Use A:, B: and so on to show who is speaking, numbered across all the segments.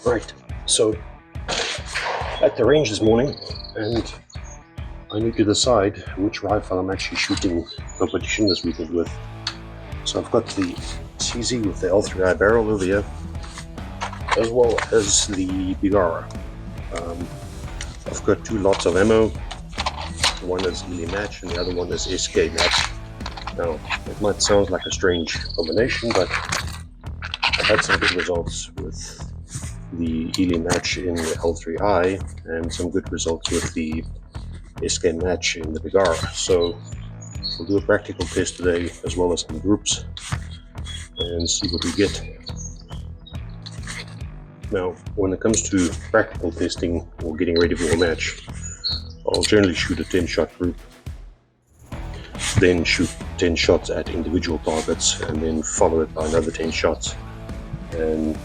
A: Right, so at the range this morning, and I need to decide which rifle I'm actually shooting competition this weekend with. So I've got the CZ with the L3i barrel over here, as well as the Bergara. I've got two lots of ammo. One is Eley Match and the other one is SK Match. Now, it might sound like a strange combination, but I've had some good results with the Eley Match in the L3i and some good results with the SK Match in the Bergara. So we'll do a practical test today as well as some groups and see what we get. Now, when it comes to practical testing or getting ready for a match, I'll generally shoot a 10-shot group, then shoot 10 shots at individual targets, and then follow it by another 10 shots and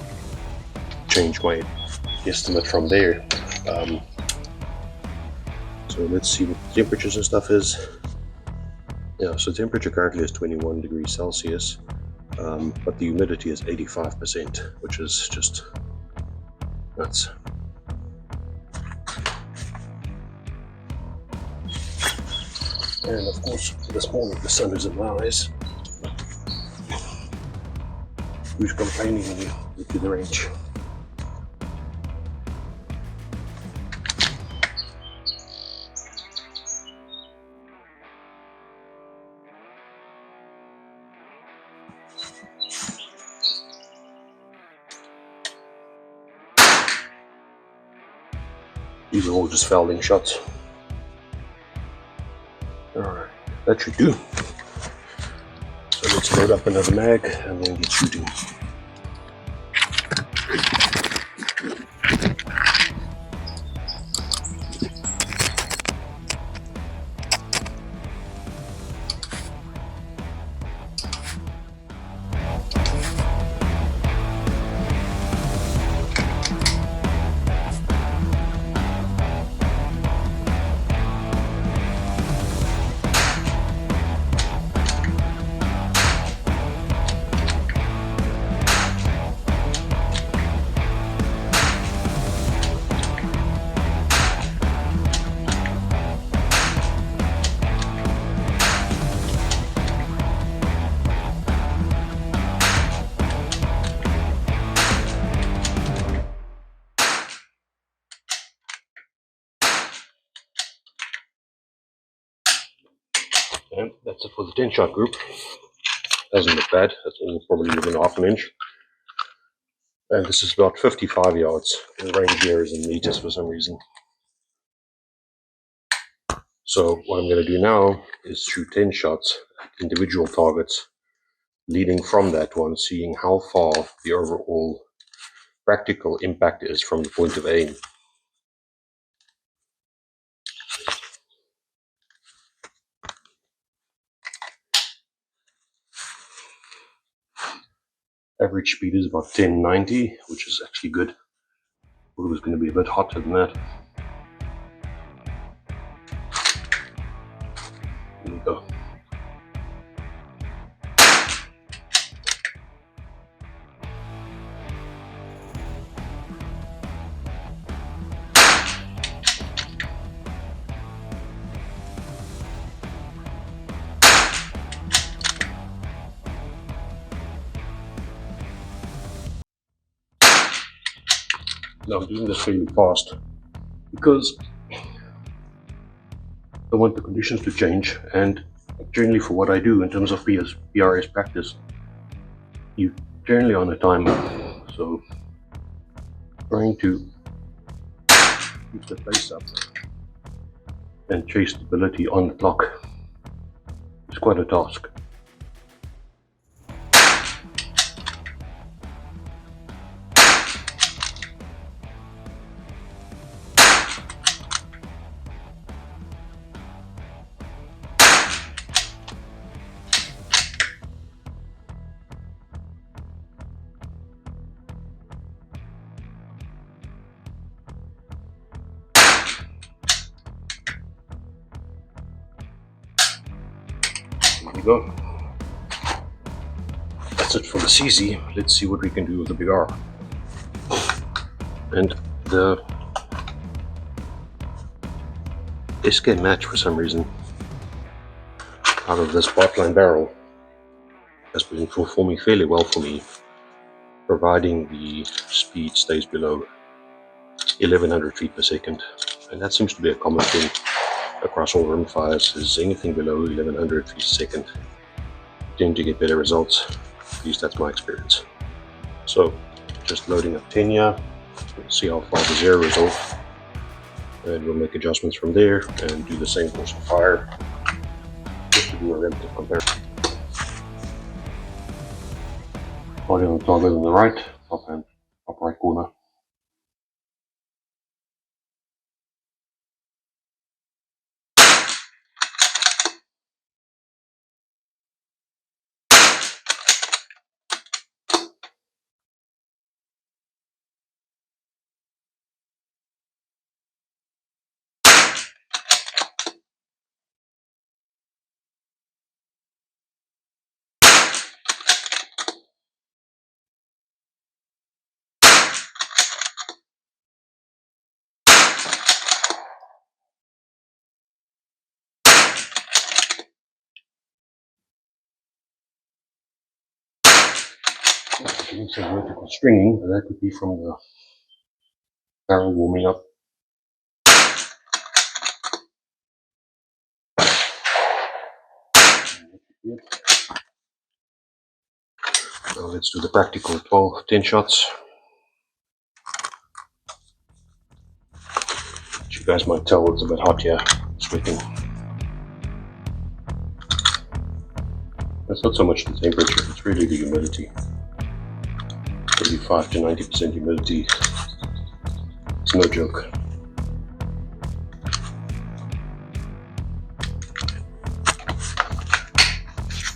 A: change my estimate from there. So let's see what the temperatures and stuff is. Yeah, so temperature currently is 21 degrees Celsius, but the humidity is 85%, which is just nuts. And of course, this morning the sun is in my eyes. Who's complaining when you get to the range? These are all just fouling shots. Alright, that should do. So let's load up another mag and then get shooting. And that's it for the 10-shot group. Doesn't look bad. That's all probably within half an inch. And this is about 55 yards. The range here is in meters for some reason. So what I'm going to do now is shoot 10 shots at individual targets, leading from that one, seeing how far the overall practical impact is from the point of aim. Average speed is about 1090, which is actually good. Thought it was going to be a bit hotter than that. Here we go. Now I'm doing this fairly fast because I want the conditions to change, and generally for what I do in terms of PRS practice, you generally on a timer, so trying to keep the pace up and chase stability on the clock is quite a task. There we go. That's it for the CZ, let's see what we can do with the Bergara. And the SK Match, for some reason, out of this Bartline barrel, has been performing fairly well for me, providing the speed stays below 1100 feet per second. And that seems to be a common thing across all rimfires, is anything below 1100 feet per second tend to get better results. At least that's my experience. So just loading up 10 here, we'll see how far the 0 is off, and we'll make adjustments from there and do the same course of fire just to do a relative comparison. Body on target on the right, top right corner. Getting some vertical stringing, but that could be from the barrel warming up. Now let's do the practical 10 shots. You guys might tell it's a bit hot here, sweating. That's not so much the temperature, it's really the humidity. 35 to 90% humidity. It's no joke.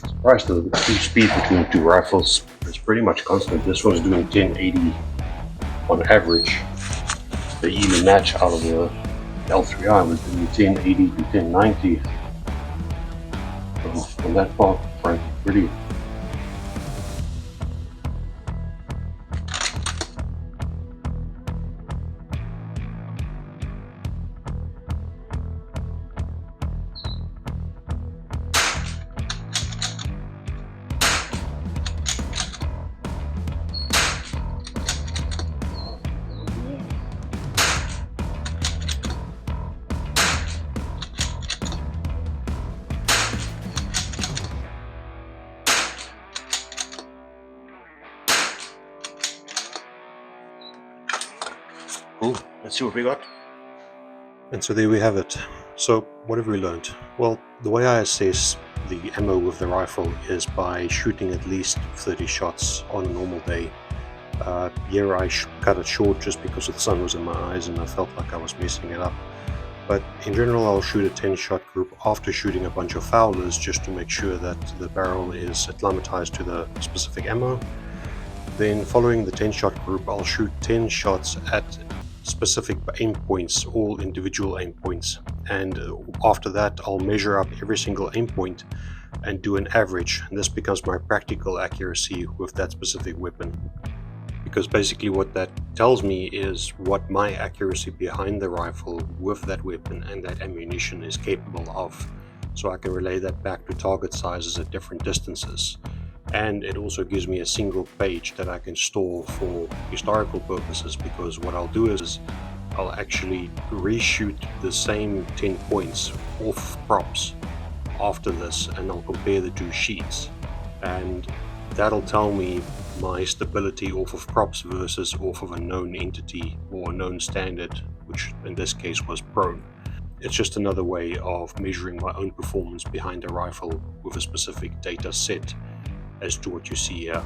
A: Surprised the speed between the two rifles is pretty much constant. This one's doing 1080 on average. The Eley Match out of the L3I was doing 1080 to 1090. So from that part, frankly, pretty. Cool, let's see what we got. And so there we have it. So what have we learned? Well, the way I assess the ammo with the rifle is by shooting at least 30 shots on a normal day. Here I cut it short just because the sun was in my eyes and I felt like I was messing it up. But in general I'll shoot a 10 shot group after shooting a bunch of foulers just to make sure that the barrel is acclimatized to the specific ammo. Then following the 10 shot group I'll shoot 10 shots at specific aim points, all individual aim points, and after that I'll measure up every single aim point and do an average, and this becomes my practical accuracy with that specific weapon. Because basically what that tells me is what my accuracy behind the rifle with that weapon and that ammunition is capable of, so I can relay that back to target sizes at different distances. And it also gives me a single page that I can store for historical purposes, because what I'll do is I'll actually reshoot the same 10 points off props after this, and I'll compare the two sheets, and that'll tell me my stability off of props versus off of a known entity or a known standard, which in this case was prone. It's just another way of measuring my own performance behind a rifle with a specific data set as to what you see here.